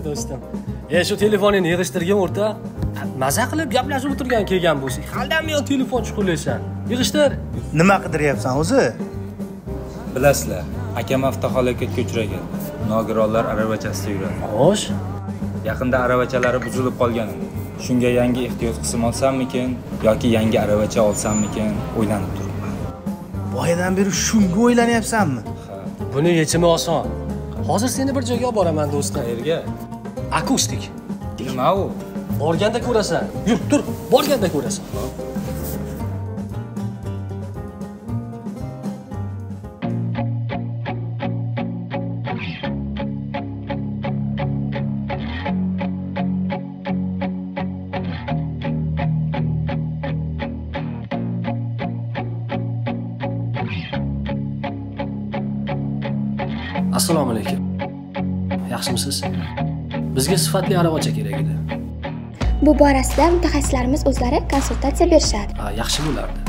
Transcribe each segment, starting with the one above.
Do'stim. Shu telefoningni yig'ishtirgan o'rta. Maza qilib gaplashib o'tirgan kelgan bo'lsak, haldami yo telefon chuqurlaysan. Yig'ishtir. Nima qidiryapsan o'zi? Bilasizlar, akam avtohalokatga uchragan. Nogironlar aravachasida yuradi. Xo'sh. Yaqinda aravachalari buzilib qolgan. Shunga yangi ehtiyoj qism olsammikin yoki yangi aravacha olsammikin o'ylanib turibman. Boyadan beri shunga o'ylanyapsanmi? Buni yechimi oson. Hozir seni bir joyga olib boraman do'stim. Qayerga? Akustik. Nima u? Borganda ko'rasan. Yur, tur, borganda ko'rasan. Assalomu alaykum. Yaxshimisiz? Bizga sifatli aravacha kerak edi. Bu borasida mutaxassislarimiz o'zlari konsultatsiya berishadi. Yaxshi bo'lardi.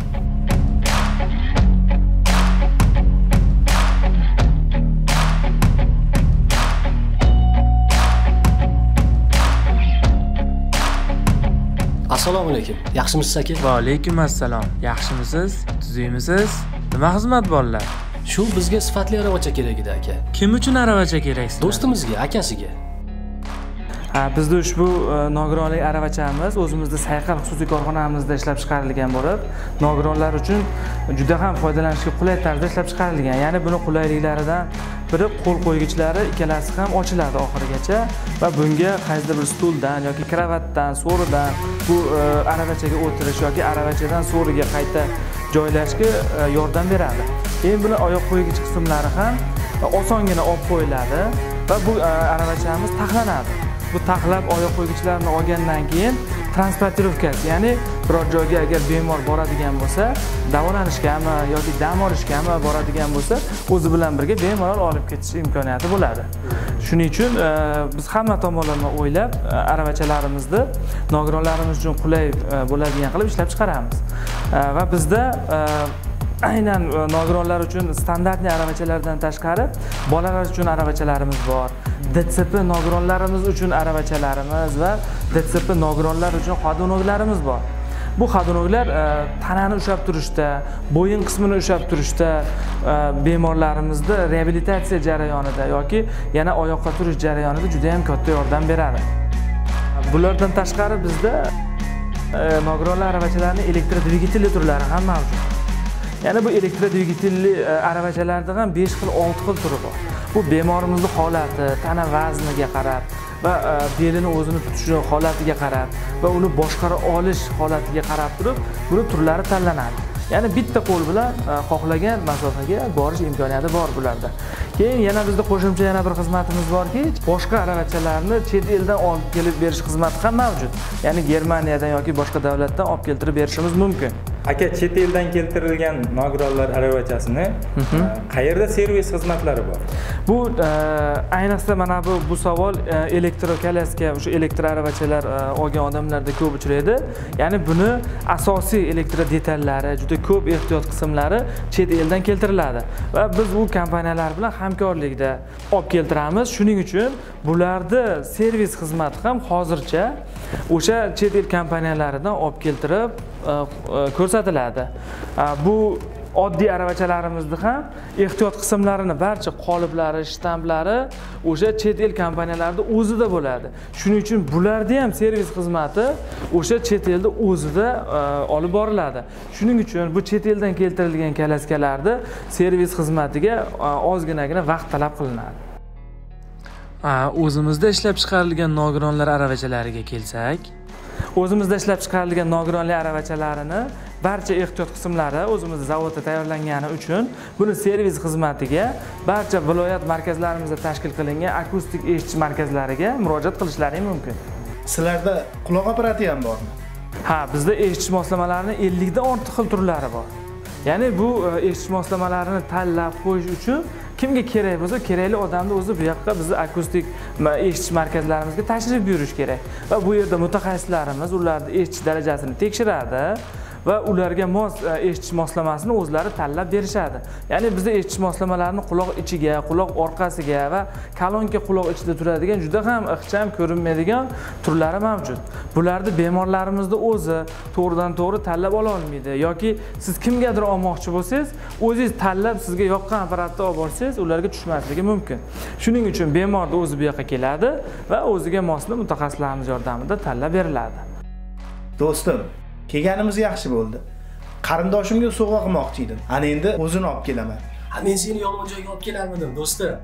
Assalomu alaykum. Yaxshimisiz aka? Va alaykum assalom. Yaxshimisiz? Tuzuymisiz? Nima xizmat borlar? Shu bizga sifatli aravacha kerak edi aka. Kim uchun aravacha kerak sizga? Do'stimizga, akasiga. Bizda ushbu nogironlik aravachamiz o'zimizda Sayqal xususiy korxonamizda ishlab chiqarilgan bo'lib, nogironlar uchun juda ham foydalanishga qulay tarzda ishlab chiqarilgan. Ya'ni buni qulayliklaridan biri qo'l qo'ygichlari ikkalasi ham ochiladi oxirigacha va bunga qaysidir bir stuldan yoki kravatdan, so'ridan bu aravachaga o'tirish yoki aravachadan so'riga qayta joylashga yordam beradi. Keyin buni oyoq qo'ygich qismlari ham osongina olib qo'yiladi va bu aravachamiz taxlanadi. Bu taxlab oyoq qo'ygichlarini olgandan keyin transportirovkasi, ya'ni biror joyga agar bemor boradigan bo'lsa, davolanishgami yoki dam olishgami boradigan bo'lsa, o'zi bilan birga bemalol olib ketish imkoniyati bo'ladi. Shuning uchun biz hamma tomonlama o'ylab aravachalarimizni nogironlarimiz uchun qulay bo'ladigan qilib ishlab chiqaramiz. Va bizda aynan nogironlar uchun standartli aravachalardan tashqari bolalar uchun aravachalarimiz bor. DTSP nogironlarimiz uchun aravachalarimiz va DTSP nogironlar uchun xodinoglarimiz bor. Bu xodinoglar tanani ushlab turishda, bo'yin qismini ushlab turishda, bemorlarimizda reabilitatsiya jarayonida yoki yana oyoqqa turish jarayonida juda ham katta yordam beradi. Bulardan tashqari bizda nogironlar aravachalarining elektrodvigatelli turlari ham mavjud. Ya'ni bu elektrodvigatelli aravachalarda ham 5 xil, 6 xil turi bor. Bu bemorimizning holati, tana vazniga qarab va belini o'zini tutishi holatiga qarab va uni boshqara olish holatiga qarab turib, buni turlari tanlanadi. Ya'ni bitta qo'l bilan xohlagan masofaga borish imkoniyati bor bularda. Keyin yana bizda qo'shimcha yana bir xizmatimiz borki, boshqa aravachalarni chet eldan olib kelib berish xizmati ham mavjud. Ya'ni Germaniyadan yoki boshqa davlatdan olib keltirib berishimiz mumkin. Aka, chet eldan keltirilgan nogironlar aravachasini qayerda servis xizmatlari bor? Bu ayniqsa mana bu savol elektrokolyaska, o'sha elektr aravachalar olgan odamlarda ko'p uchraydi. Ya'ni buni asosiy elektro detallari, juda ko'p ehtiyot qismlari chet eldan keltiriladi va biz bu kompaniyalar bilan hamkorlikda olib keltiramiz. Shuning uchun bularda servis xizmati ham hozircha o'sha chet el kompaniyalaridan olib keltirib ko'rsatiladi. Bu oddiy aravachalarimizda ham ehtiyot qismlarini barcha qoliplari, shtamplari o'sha chet el kompaniyalarida o'zida bo'ladi. Shuning uchun bularda ham servis xizmati o'sha chet elda o'zida olib boriladi. Shuning uchun bu chet eldan keltirilgan kolyaskalarda servis xizmatiga ozginagina vaqt talab qilinadi. O'zimizda ishlab chiqarilgan nogironlar aravachalariga kelsak, o'zimizda ishlab chiqarilgan nogironlik aravachalarini barcha ehtiyot qismlari o'zimizda zavodda tayyorlangani uchun buni servis xizmatiga barcha viloyat markazlarimizda tashkil qilingan akustik eshitish markazlariga murojaat qilishlari mumkin. Sizlarda quloq apparati ham bormi? Ha, bizda eshitish moslamalarining 50 dan ortiq xil turlari bor. Ya'ni bu eshitish moslamalarini tanlab qo'yish uchun kimga kerak bo'lsa, kerakli odamni o'zi bu yoqqa bizni akustik eshitish markazlarimizga tashrif buyurish kerak. Va bu yerda mutaxassislarimiz ularning eshitish darajasini tekshiradi va ularga mos eshitish moslamasini o'zlari tanlab berishadi. Ya'ni bizda eshitish moslamalarini quloq ichiga, quloq orqasiga va kolonka quloq ichida turadigan juda ham ixcham ko'rinmaydigan turlari mavjud. Bularni bemorlarimizda o'zi to'g'ridan-to'g'ri tanlab ola olmaydi yoki siz kimgadir olmoqchi bo'lsangiz, o'zingiz tanlab sizga yoqqan apparatni olib borsangiz, ularga tushmasligi mumkin. Shuning uchun bemorda o'zi bu yoqqa keladi va o'ziga mosli mutaxassislarimiz yordamida tanlab beriladi. Do'stim, kelganimiz yaxshi bo'ldi. Qarindoshimga sovg'a qilmoqchi edim. Ana endi o'zini olib kelaman. Ha, men seni yomon joyga olib kelarmidim, do'stim.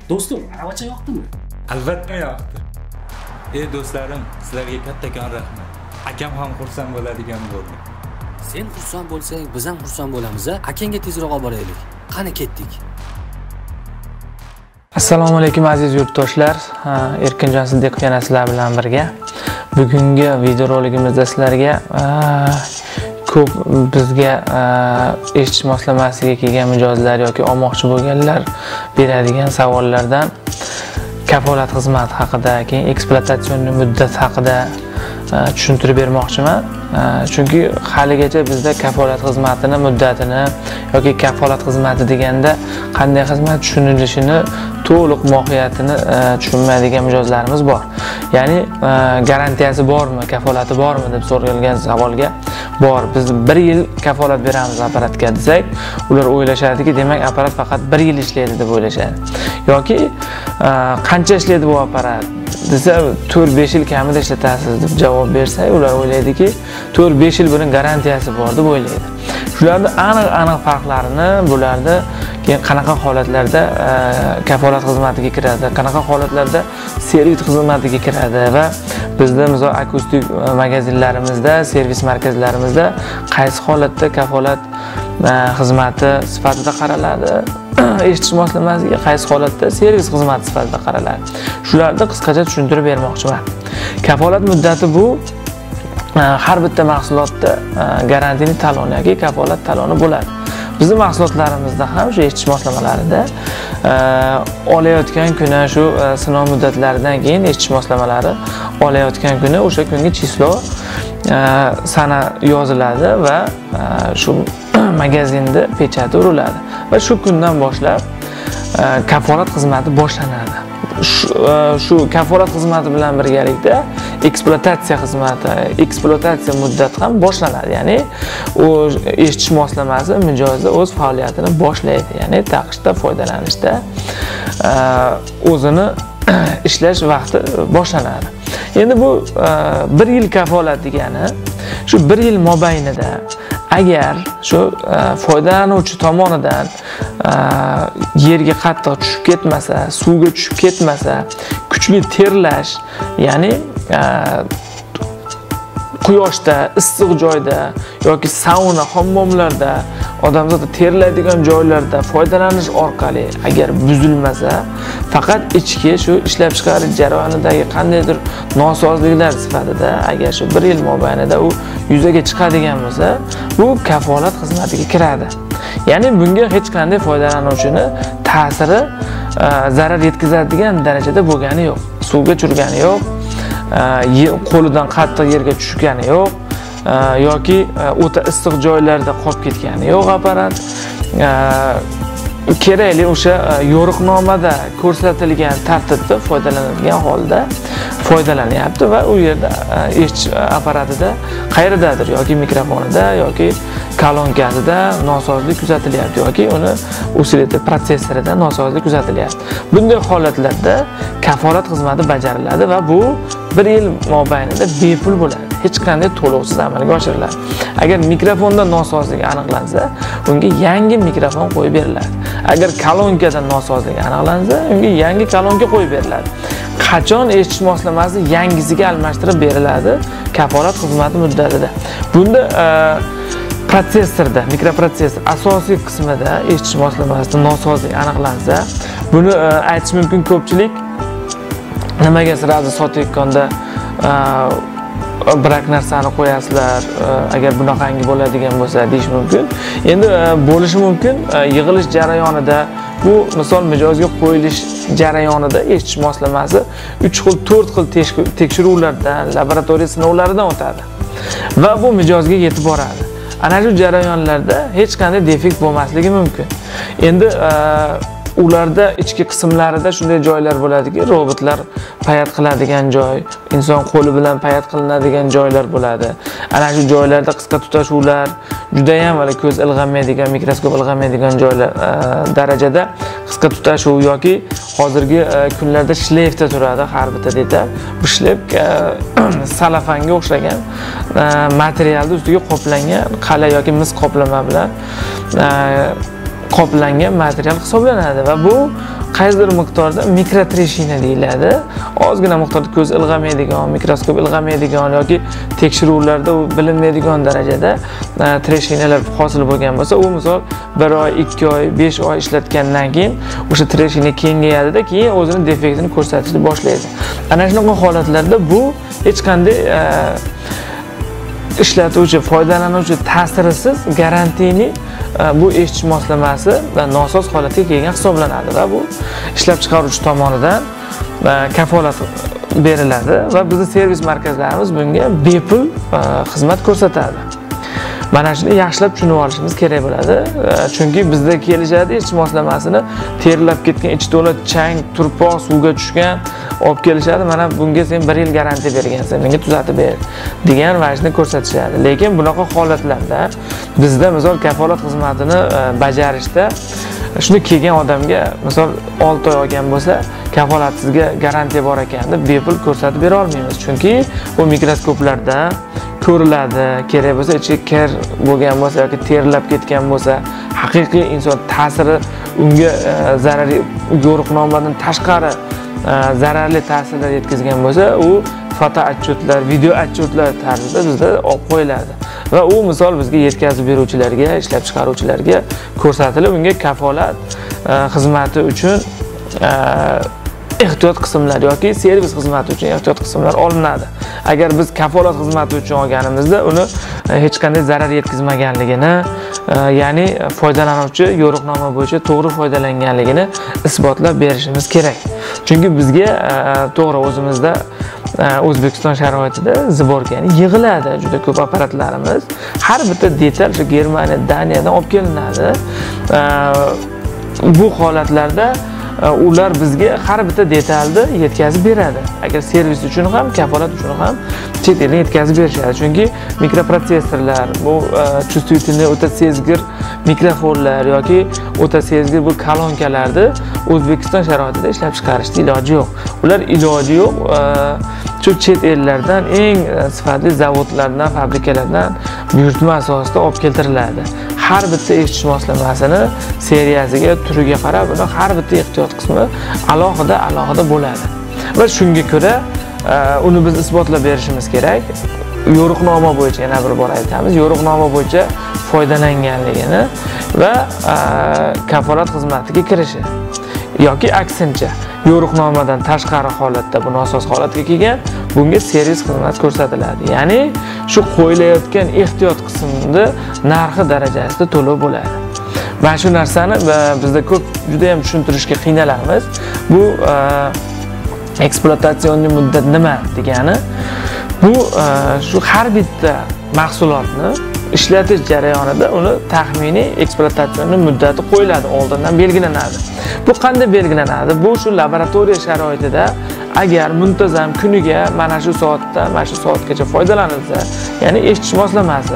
Do'stim, aravacha yoqdimi? Albatta yoqdi. Do'stlarim, sizlarga kattakon rahmat. Akam ham xursand bo'ladigan bo'ldi. Sen xursand bo'lsang, biz ham xursand bo'lamiz. Akangga tezroq olib boraylik. Qani ketdik. Assalomu alaykum aziz yurtdoshlar. Erkinjon Siddiqov yana sizlar bilan birga. Bugungi videorolikimizda sizlarga ko'p bizga eshitish moslamasiga kelgan mijozlar yoki olmoqchi bo'lganlar beradigan savollardan kafolat xizmati haqida, keyin ekspluatatsion muddat haqida tushuntirib bermoqchiman. Chunki haligacha bizda kafolat xizmatini muddatini yoki kafolat xizmati deganda qanday xizmat tushunilishini to'liq mohiyatini tushunmaydigan mijozlarimiz bor. Ya'ni garantiyasi bormi, kafolati bormi deb so'ralgan savolga bor. Biz 1 yil kafolat beramiz apparatga desak, ular o'ylashadiki, demak apparat faqat 1 yil ishlaydi deb o'ylashadi. Yoki qancha ishlaydi bu apparat desa 4-5 yil kamida ishlatasiz deb javob bersak, ular o'ylaydiki, 4-5 yil buning garantiyasi bor deb o'ylaydi. Shularning aniq farqlarini, bularda keyin qanaqa holatlarda kafolat xizmatiga kiradi, qanaqa holatlarda servis xizmatiga kiradi va bizda misol akustik magazinlarimizda, servis markazlarimizda qaysi holatda kafolat xizmati sifatida qaraladi, eshitish moslamasiga qaysi holatda servis xizmati sifatida qaraladi. Shularni qisqacha tushuntirib bermoqchiman. Kafolat muddati bu har bitta mahsulotda garantiyali talon yoki kafolat taloni bo'ladi. Bizning mahsulotlarimizda ham shu eshitish moslamalarida olayotgan kuni shu sinov muddatlaridan keyin eshitish moslamalari olayotgan kuni o'sha kungi chislo sana yoziladi va shu magazinda pechati uriladi va shu kundan boshlab kafolat xizmati boshlanadi. Shu kafolat xizmati bilan birgalikda ekspluatatsiya xizmati, ekspluatatsiya muddati ham boshlanadi. Ya'ni u eshitish moslamasi mijozda o'z faoliyatini boshlaydi. Ya'ni taqishda, foydalanishda o'zini ishlash vaqti boshlanadi. Endi bu 1 yil kafolat degani shu 1 yil mobaynida agar shu foydalanuvchi tomonidan yerga qattiq tushib ketmasa, suvga tushib ketmasa, kuchli terlash, ya'ni quyoshda, issiq joyda yoki sauna, hammomlarda, odamzod terlaydigan joylarda foydalanish orqali agar buzilmasa, faqat ichki shu ishlab chiqarish jarayonidagi qandaydir nosozliklar sifatida agar shu 1 yil mobaynida u yuzaga chiqadigan bo'lsa, bu kafolat xizmatiga kiradi. Ya'ni bunga hech qanday foydalanuvchini ta'siri zarar yetkazadigan darajada bo'lgani yo'q. Suvga tushgani yo'q, qo'lidan qattiq yerga tushgani yo'q yoki o'ta issiq joylarda qolib ketgani yo'q apparat. Kerakli o'sha yo'riqnomada ko'rsatilgan tartibda foydalanadigan holda foydalanyapti va u yerda eshitish apparatida qayerdadir yoki mikrofonida yoki kolonkasida nosozlik kuzatilyapti yoki uni osillyator protsessorida nosozlik kuzatilyapti. Bunday holatlarda kafolat xizmati bajariladi va bu 1 yil mobaynida bepul bo'ladi. Hech qanday to'lovsiz amalga oshiriladi. Agar mikrofonda nosozlik aniqlansa, unga yangi mikrofon qo'yib beriladi. Agar kolonkada nosozlik aniqlansa, unga yangi kolonka qo'yib beriladi. Qachon eshitish moslamasi yangisiga almashtirib beriladi kafolat xizmati muddatida. Bunda protsessorda, mikroprotsessor asosiy qismida eshitish moslamasida nosozlik aniqlansa, buni aytish mumkin ko'pchilik nimaga sirasi sotayotganda birak narsani qo'yasizlar, agar bunaqangi bo'ladigan bo'lsa deyish mumkin. Endi bo'lishi mumkin yig'ilish jarayonida, bu misol mijozga qo'yilish jarayonida eshitish moslamasi 3 xil, 4 xil tekshiruvlardan, laboratoriya sinovlaridan o'tadi va bu mijozga yetib boradi. ana shu jarayonlarda hech qanday defekt bo'lmasligi mumkin. Endi ularda ichki qismlarida shunday joylar bo'ladiki, robotlar payat qiladigan joy, inson qo'li bilan payat qilinadigan joylar bo'ladi. Ana shu joylarda qisqa tutashuvlar, juda ham ko'z ilg'amaydigan, mikroskop ilg'amaydigan joylar darajada qisqa tutashuv yoki hozirgi kunlarda shleyfda turadi har bitta detal. Bu shleyf salafanga o'xshagan materialni ustiga qoplangan qala yoki mis qoplama bilan qoplangan material hisoblanadi va bu qaysidir miqdorda mikrotreshina deyiladi. Ozgina miqdorda ko'z ilg'amaydigan, mikroskop ilg'amaydigan yoki tekshiruvlarda u bilinmaydigan darajada treshinalar hosil bo'lgan bo'lsa, u misol 1 oy, 2 oy, 5 oy ishlatgandan keyin o'sha treshina kengayadi-da, keyin o'zini defektini ko'rsatishni boshlaydi. Ana shunaqa holatlarda bu hech qanday ishlatuvchi, foydalanuvchi ta'sirisiz garantiyali bu eshitish moslamasi nosoz holatga kelgan hisoblanadi va bu ishlab chiqaruvchi tomonidan kafolat beriladi va bizning servis markazlarimiz bunga bepul xizmat ko'rsatadi. Mana shuni yaxshilab tushunib olishimiz kerak bo'ladi. Chunki bizda kelishadi eshitish moslamasini terilab ketgan, ichi to'la chang, turpoq, suvga tushgan olib kelishadi. Mana bunga sen 1 yil garantiya bergansan, menga tuzatib ber degan vajni ko'rsatishadi. Lekin bunaqa holatlarda bizda misol kafolat xizmatini bajarishda shuni kelgan odamga misol 6 oy olgan bo'lsa, kafolat sizga garantiya bor ekan deb bepul ko'rsatib bera olmaymiz. Chunki bu mikroskoplarda ko'riladi, kerak bo'lsa ichi kir bo'lgan bo'lsa yoki terilab ketgan bo'lsa, haqiqiy inson ta'siri unga zararli yo'riqnomadan tashqari zararli ta'sirlar yetkazgan bo'lsa, u foto otчетlar, video otчетlar tarzida bizda olib qo'yiladi va u misol bizga yetkazib beruvchilarga, ishlab chiqaruvchilarga ko'rsatilib, unga kafolat xizmati uchun ehtiyot qismlar yoki servis xizmati uchun ehtiyot qismlar olinadi. Agar biz kafolat xizmati uchun olganimizda uni hech qanday zarar yetkazmaganligini, ya'ni foydalanuvchi yo'riqnoma bo'yicha to'g'ri foydalanganligini isbotlab berishimiz kerak. Chunki bizga to'g'ri o'zimizda O'zbekiston sharoitida ziborga yig'iladi juda ko'p apparatlarimiz. Har bitta detal shu Germaniya, Daniyadan olib kelinadi. Bu holatlarda ular bizga har bitta detalni yetkazib beradi. Agar servis uchun ham, kafolat uchun ham chet eldan yetkazib berishadi. Chunki mikroprotsessorlar, bu чувствительный o'ta sezgir mikrofonlar yoki o'ta sezgir bu kolonkalarni O'zbekiston sharoitida ishlab chiqarishda iloji yo'q. Ular iloji yo'q. Shu chet ellardan eng sifatli zavodlardan, fabrikalardan buyurtma asosida olib keltiriladi. Har bitta eshitish moslamasini seriyasiga, turiga qarab, buni har bitta ehtiyot qismi alohida bo'ladi. Va shunga ko'ra uni biz isbotlab berishimiz kerak. Yo'riqnoma bo'yicha yana bir bor aytamiz, yo'riqnoma bo'yicha foydalanganligini va kafolat xizmatiga kirishi yoki aksincha yo'riqnomadan tashqari holatda bu nosoz holatga kelgan, bunga servis xizmat ko'rsatiladi. Ya'ni shu qo'yilayotgan ehtiyot qismida narxi darajasida to'lov bo'ladi. Mana shu narsani bizda ko'p juda ham tushuntirishga qiynalamiz. Bu ekspluatatsionni muddat nima degani? Bu shu har bitta mahsulotni ishlatish jarayonida uni taxminiy ekspluatatsionni muddati qo'yiladi, oldindan belgilanadi. Bu qanday belgilanadi? Bu shu laboratoriya sharoitida agar muntazam kuniga mana shu soatda, mana shu soatgacha foydalanilsa, ya'ni eshitish moslamasi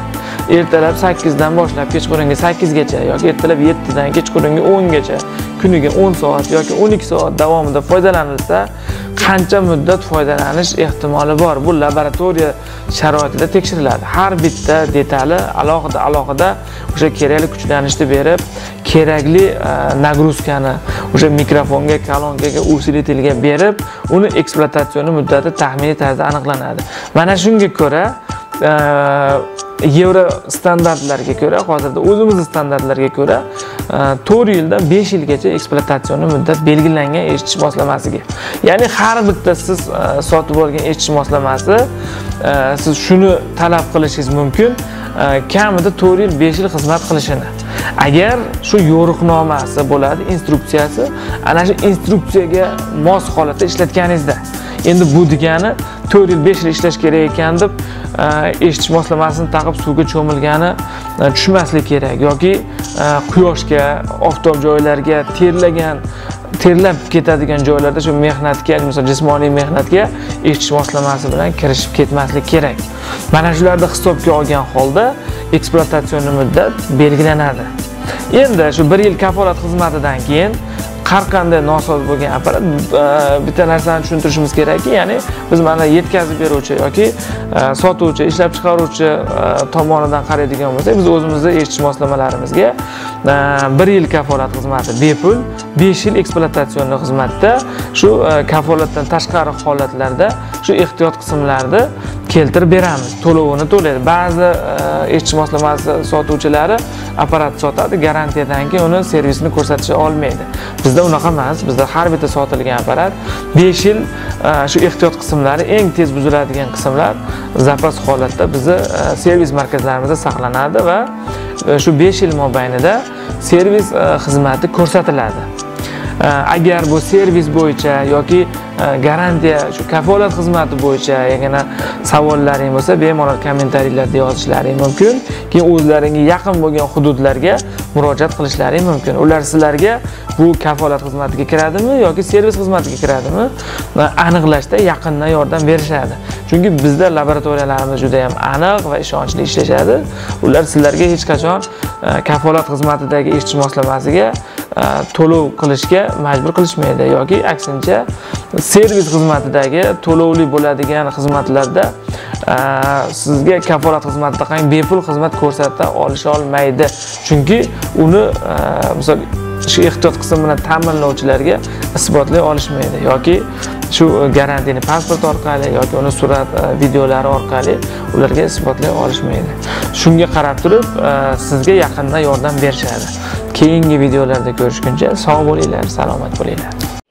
ertalab 8 dan boshlab kechqurungi 8 gacha yoki ertalab 7 dan kechqurungi 10 gacha kuniga 10 soat yoki 12 soat davomida foydalanilsa, qancha muddat foydalanish ehtimoli bor? Bu laboratoriya sharoitida tekshiriladi. Har bitta detali alohida o'sha kerakli kuchlanishni berib, kerakli nagruzkani o'sha mikrofonga, kolonkaga, usilitilga berib, uni ekspluatatsiya muddati taxminiy tarzda aniqlanadi. Mana shunga ko'ra Yevro standartlarga ko'ra, hozirda o'zimizning standartlarga ko'ra 4 yildan 5 yilgacha ekspluatatsiya muddat belgilangan eshitish moslamasiga. Ya'ni har bitta siz sotib olgan eshitish moslamasi siz shuni talab qilishingiz mumkin, kamida 4 yil, 5 yil xizmat qilishini. Agar shu yo'riqnomasi bo'ladi, instruksiyasi, ana shu instruksiyaga mos holatda ishlatganingizda, Endi bu degani 4 yil 5 yil ishlash kerak ekan deb eshitish moslamasini taqib suvga cho'milgani tushmaslik kerak yoki quyoshga, oftob joylarga terlab ketadigan joylarda shu mehnatga, masalan, jismoniy mehnatga eshitish moslamasi bilan kirishib ketmaslik kerak. Mana shularni hisobga olgan holda ekspluatatsion muddat belgilanadi. Endi shu 1 yil kafolat xizmatidan keyin har qanday nosoz bo'lgan apparat bitta narsani tushuntirishimiz kerakki, ya'ni biz mana yetkazib beruvchi yoki sotuvchi, ishlab chiqaruvchi tomonidan qaraydigan bo'lsak, biz o'zimizning eshitish moslamalarimizga 1 yil kafolat xizmati bepul, 5 yil ekspluatatsion xizmatda shu kafolatdan tashqari holatlarda shu ehtiyot qismlarni keltirib beramiz, to'lovini to'laydi. Ba'zi eshitish moslamasi sotuvchilari apparat sotadi, garantiyadan keyin uni servisini ko'rsatisha olmaydi. Bizda unaqa emas. Bizda har bitta sotilgan apparat 5 yil shu ehtiyot qismlari, eng tez buziladigan qismlar zapas holatda bizni servis markazlarimizda saqlanadi va shu 5 yil mobaynida servis xizmati ko'rsatiladi. Agar bu servis bo'yicha yoki garantiya shu kafolat xizmati bo'yicha yagona savollaring bo'lsa, bemalol kommentariylarda yozishlaring mumkin. Keyin o'zlaringga yaqin bo'lgan hududlarga murojaat qilishlaring mumkin. Ular sizlarga bu kafolat xizmatiga kiradimi yoki servis xizmatiga kiradimi aniqlashda yaqindan yordam berishadi. Chunki bizda laboratoriyalarimiz juda ham aniq va ishonchli ishlashadi. Ular sizlarga hech qachon kafolat xizmatidagi eshitish moslamasiga to'lov qilishga majbur qilishmaydi yoki aksincha servis xizmatidagi to'lovli bo'ladigan xizmatlarda sizga kafolat xizmatida qanday bepul xizmat ko'rsata olmaydi. Chunki uni misol shu ehtiyot qismini ta'minlovchilarga isbotlay olishmaydi yoki shu garantiyani pasport orqali yoki uni surat videolari orqali ularga isbotlay olishmaydi. Shunga qarab turib sizga yaqindan yordam berishadi. Keyingi videolarda ko'rishguncha sog' bo'linglar, salomat bo'linglar.